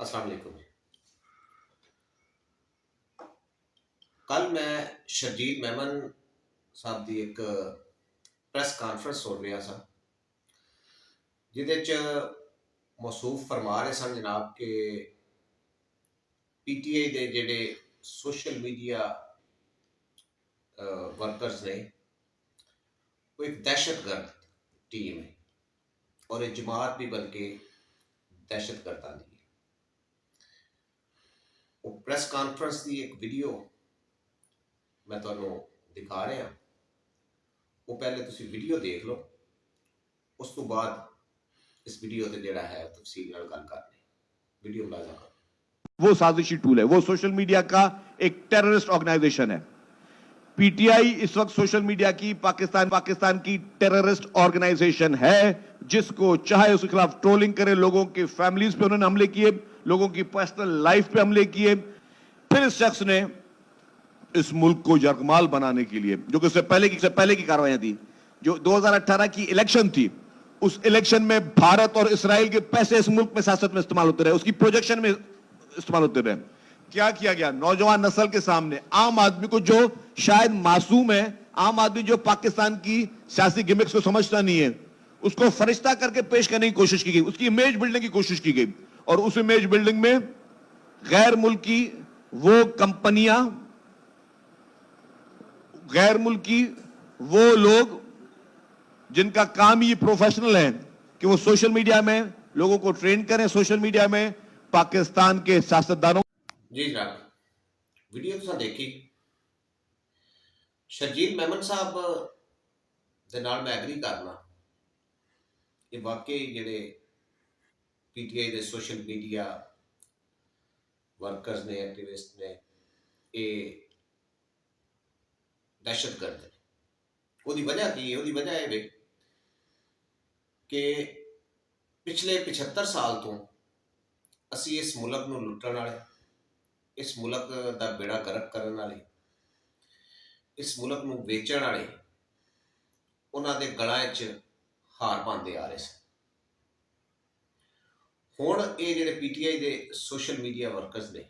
अस्सलाम वालेकुम। कल मैं शरजील मेमन साहब की एक प्रेस कानफ्रेंस सुन रहा था जिहदे मौसूफ फरमा रहे सन जनाब के PTI के जेडे सोशल मीडिया वर्कर्स ने वो एक दहशतगर्द टीम है और एक जमात भी बल्कि दहशतगर्दा दी है। वो प्रेस कानफ्रेंस की एक वीडियो मैं तुहानू दिखा रहा। वो पहले तुसी वीडियो देख लो, उस तो बाद इस वीडियो ते जेड़ा है तफसील नाल गल करनी। वीडियो मुलाजा करो। वो साजिशी टूल है, वो सोशल मीडिया का एक टेररिस्ट ऑर्गेनाइजेशन है। पीटीआई इस वक्त सोशल मीडिया की पाकिस्तान की टेररिस्ट ऑर्गेनाइजेशन है, जिसको चाहे उसके खिलाफ ट्रोलिंग करे, लोगों की फैमिलीज पे उन्होंने हमले किए, लोगों की पर्सनल लाइफ पे हमले किए। फिर इस शख्स ने इस मुल्क को यरगमाल बनाने के लिए, जो कि उससे पहले की कार्रवाइयां थी, जो 2018 की इलेक्शन थी, उस इलेक्शन में भारत और इसराइल के पैसे इस मुल्क में सियासत में इस्तेमाल होते रहे, उसकी प्रोजेक्शन में इस्तेमाल होते रहे। क्या किया गया? नौजवान नस्ल के सामने, आम आदमी को जो शायद मासूम है, आम आदमी जो पाकिस्तान की सियासी गिमिक्स को समझता नहीं है, उसको फरिश्ता करके पेश करने की कोशिश की गई, उसकी इमेज बिल्डिंग की कोशिश की गई। और उस इमेज बिल्डिंग में गैर मुल्की वो कंपनियां, गैर मुल्की वो लोग जिनका काम ही प्रोफेशनल है कि वो सोशल मीडिया में लोगों को ट्रेन करें, सोशल मीडिया में पाकिस्तान के सियासतदानों। जी जनाब, वीडियो तुसां देखी। शरजील मेमन साहब दे नाल मैं एग्री करना कि वाकई जेडे PTI दे सोशल मीडिया वर्कर्स ने, एक्टिविस्ट ने, ये दहशतगर्द ने। ਉਹਦੀ वजह की है? ਉਹਦੀ वजह है कि पिछले 75 साल तो ਅਸੀਂ इस मुल्क ਨੂੰ ਲੁੱਟਣ ਵਾਲੇ, इस मुल्क ਦਾ बेड़ा गर्क ਕਰਨ ਵਾਲੇ, इस मुल्क ਨੂੰ ਵੇਚਣ ਵਾਲੇ ਉਹਨਾਂ ਦੇ ਗਲਾਂ 'ਚ ਹਾਰ ਪਾਉਂਦੇ ਆ ਰਹੇ ਸਨ। ਹੁਣ ਇਹ ਜਿਹੜੇ PTI ਦੇ ਸੋਸ਼ਲ ਮੀਡੀਆ ਵਰਕਰਸ ਨੇ,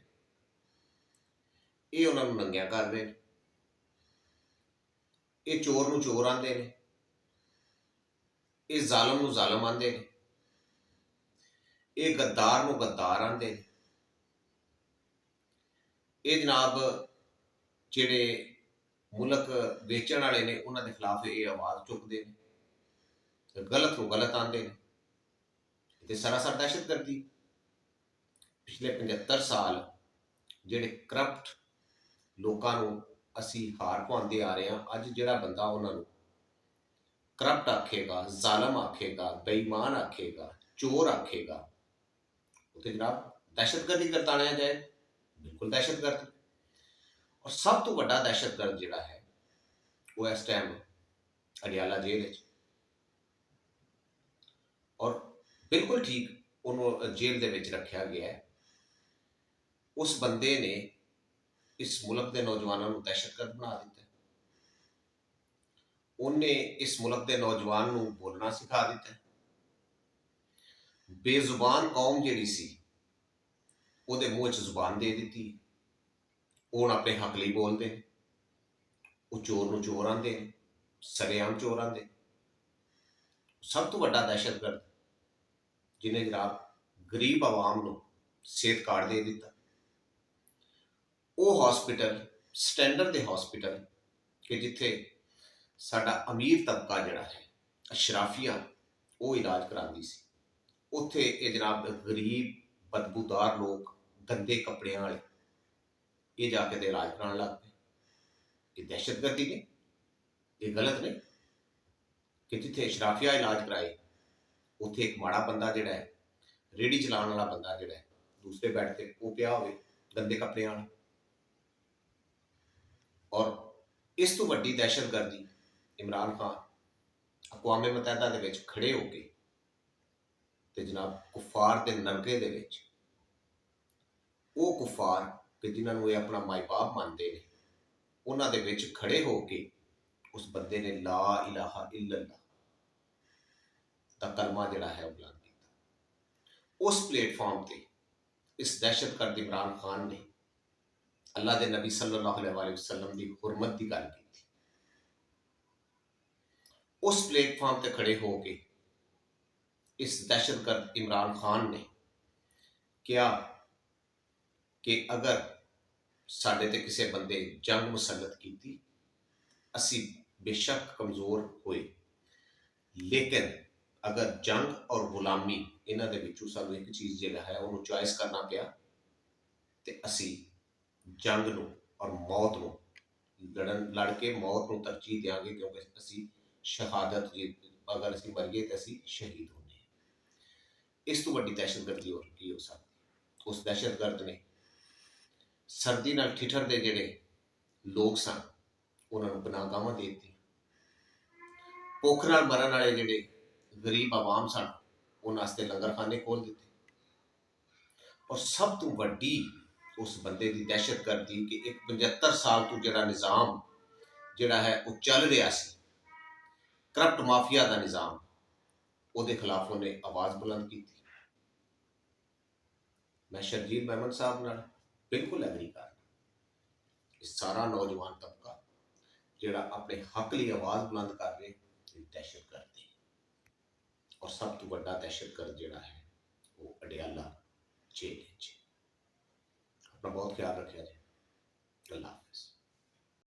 ਇਹ ਉਹਨਾਂ ਨੂੰ ਨੰਗਿਆ ਕਰ ਰਹੇ ਨੇ। ਇਹ ਚੋਰ ਨੂੰ ਚੋਰ ਆਂਦੇ ਨੇ, ਇਹ ਜ਼ਾਲਮ ਨੂੰ ਜ਼ਾਲਮ ਆਂਦੇ ਨੇ, ਇਹ ਗੱਦਾਰ ਨੂੰ ਗੱਦਾਰ ਆਂਦੇ ਨੇ। ਇਹ ਜਨਾਬ ਜਿਹੜੇ ਮੁਲਕ ਵੇਚਣ ਵਾਲੇ ਨੇ, ਉਹਨਾਂ ਦੇ ਖਿਲਾਫ ਇਹ ਆਵਾਜ਼ ਚੁੱਕਦੇ ਨੇ, ਗਲਤ ਨੂੰ ਗਲਤ ਆਂਦੇ ਨੇ। ਤੇ ਸਰਾਸਰ ਦਹਿਸ਼ਤਗਰਦੀ। ਪਿਛਲੇ 75 ਸਾਲ ਜਿਹੜੇ ਕਰਪਟ ਲੋਕਾਂ ਨੂੰ ਅਸੀਂ ਹਾਰ ਪਾਉਂਦੇ ਆ ਰਹੇ ਹਾਂ, ਅੱਜ ਜਿਹੜਾ ਬੰਦਾ ਉਹਨਾਂ ਨੂੰ ਕਰਪਟ ਆਖੇਗਾ, ਜ਼ਾਲਮ ਆਖੇਗਾ, ਬੇਈਮਾਨ ਆਖੇਗਾ, ਚੋਰ ਆਖੇਗਾ, ਉੱਥੇ ਜਨਾਬ ਦਹਿਸ਼ਤਗਰਦੀ ਕਰਤਾਣਿਆ ਜਾਏ। ਬਿਲਕੁਲ ਦਹਿਸ਼ਤਗਰਦ। ਔਰ ਸਭ ਤੋਂ ਵੱਡਾ ਦਹਿਸ਼ਤਗਰਦ ਜਿਹੜਾ ਹੈ ਉਹ ਇਸ ਟਾਈਮ ਅਡਿਆਲਾ ਜੇਲ੍ਹ ਵਿੱਚ। ਔਰ ਬਿਲਕੁਲ ਠੀਕ ਉਹਨੂੰ ਜੇਲ੍ਹ ਦੇ ਵਿੱਚ ਰੱਖਿਆ ਗਿਆ ਹੈ। ਉਸ ਬੰਦੇ ਨੇ ਇਸ ਮੁਲਕ ਦੇ ਨੌਜਵਾਨਾਂ ਨੂੰ ਦਹਿਸ਼ਤਗਰਦ ਬਣਾ ਦਿੱਤਾ। ਉਹਨੇ ਇਸ ਮੁਲਕ ਦੇ ਨੌਜਵਾਨ ਨੂੰ ਬੋਲਣਾ ਸਿਖਾ ਦਿੱਤਾ। ਬੇਜ਼ੁਬਾਨ ਕੌਮ ਜਿਹੜੀ ਸੀ, ਉਹਦੇ ਮੂੰਹ 'ਚ ਜ਼ੁਬਾਨ ਦੇ ਦਿੱਤੀ। ਉਹ ਹੁਣ ਆਪਣੇ ਹੱਕ ਲਈ ਬੋਲਦੇ ਨੇ। ਉਹ ਚੋਰ ਨੂੰ ਚੋਰ ਆਂਦੇ ਨੇ, ਸਰੇਆਮ ਚੋਰ ਆਂਦੇ। ਸਭ ਤੋਂ ਵੱਡਾ ਦਹਿਸ਼ਤਗਰਦ ਜਿਹਨੇ ਜਨਾਬ ਗਰੀਬ ਆਵਾਮ ਨੂੰ ਸਿਹਤ ਕਾਰਡ ਦੇ ਦਿੱਤਾ। ਉਹ ਹਸਪੀਟਲ, ਸਟੈਂਡਰਡ ਦੇ ਹਸਪੀਟਲ ਕਿ ਜਿੱਥੇ ਸਾਡਾ ਅਮੀਰ ਤਬਕਾ ਜਿਹੜਾ ਹੈ, ਅਸ਼ਰਾਫੀਆ, ਉਹ ਇਲਾਜ ਕਰਾਉਂਦੀ ਸੀ, ਉੱਥੇ ਇਹ ਜਨਾਬ ਗਰੀਬ ਬਦਬੂਦਾਰ ਲੋਕ, ਗੰਦੇ ਕੱਪੜਿਆਂ ਵਾਲੇ, ਇਹ ਜਾ ਕੇ ਤੇ ਇਲਾਜ ਕਰਾਉਣ ਲੱਗ ਪਏ। ਇਹ ਦਹਿਸ਼ਤਗਰਦੀ ਨਹੀਂ, ਇਹ ਗਲਤ ਨਹੀਂ ਕਿ ਜਿੱਥੇ ਅਸ਼ਰਾਫੀਆ ਇਲਾਜ ਕਰਾਏ, ਉੱਥੇ ਇੱਕ ਮਾੜਾ ਬੰਦਾ ਜਿਹੜਾ ਹੈ, ਰੇਹੜੀ ਚਲਾਉਣ ਵਾਲਾ ਬੰਦਾ ਜਿਹੜਾ ਹੈ, ਦੂਸਰੇ ਬੈੱਡ ਤੇ ਉਹ ਪਿਆ ਹੋਵੇ ਗੰਦੇ ਕੱਪੜਿਆਂ ਵਾਲਾ। ਔਰ ਇਸ ਤੋਂ ਵੱਡੀ ਦਹਿਸ਼ਤਗਰਦੀ ਇਮਰਾਨ ਖਾਨ ਅਕਵਾਮੇ ਮੁਤਹਿਦਾ ਦੇ ਵਿੱਚ ਖੜੇ ਹੋ ਕੇ ਤੇ ਜਨਾਬ ਕੁਫਾਰ ਦੇ ਨਰਗੇ ਦੇ ਵਿੱਚ, ਉਹ ਕੁਫਾਰ ਕਿ ਜਿਨ੍ਹਾਂ ਨੂੰ ਇਹ ਆਪਣਾ ਮਾਈ ਬਾਪ ਮੰਨਦੇ ਨੇ, ਉਹਨਾਂ ਦੇ ਵਿੱਚ ਖੜੇ ਹੋ ਕੇ ਉਸ ਬੰਦੇ ਨੇ ਲਾ ਇਲਾਹਾ ਇਲੱਲਾ ਦਾ ਕਲਮਾ ਜਿਹੜਾ ਹੈ ਉਹ ਬੁਲੰਦ ਕੀਤਾ। ਉਸ ਪਲੇਟਫਾਰਮ ਤੇ इस दहशतगर्द इमरान खान ने अल्लाह के नबी सल्लल्लाहु अलैहि वसल्लम की हुरमत की गल की थी। उस प्लेटफॉर्म पर खड़े होके इस दहशतगर्द इमरान खान ने क्या कि अगर साडे ते किसी बंदे जंग मुसलत की, असी बेशक कमज़ोर होए, लेकिन अगर जंग और गुलामी इन्हां दे विचों सानूं एक चीज़ जिहड़ा है उहनूं चॉइस करना पिया ते असी जंग नूं और मौत नूं लड़ के मौत नूं तरजीह देंगे, क्योंकि असी शहादत अगर असी मरीए तो असी शहीद होने। इस तो वड्डी दहशतगर्दी होर की हो सकती। उस दहशतगर्द ने सर्दी नाल ठिठरदे जिहड़े लोग सन उन्होंने पनाहगाहां दे दी। भुख नाल मरन वाले जिहड़े गरीब आवाम सन उन्हां वास्ते लंगर खाने खोल दिते। और सब तो वड्डी उस बंदे की दहशतगर्दी कि एक 75 साल तो जिहड़ा निज़ाम जिहड़ा है वो चल रहा सी, करप्ट माफिया का निज़ाम, उसके खिलाफ उन्हें आवाज़ बुलंद की। मैं शरजील मेमन साहब नाल बिल्कुल एग्री करना। सारा नौजवान तबका जिहड़ा अपने हक लिए आवाज़ बुलंद कर रहे दहशतगर्द है। और सब तो बड़ा दहशतगर्द जिहड़ा है वो अडियाला जेल। अपना बहुत ख्याल रखिया जी। अल्लाह हाफिज़।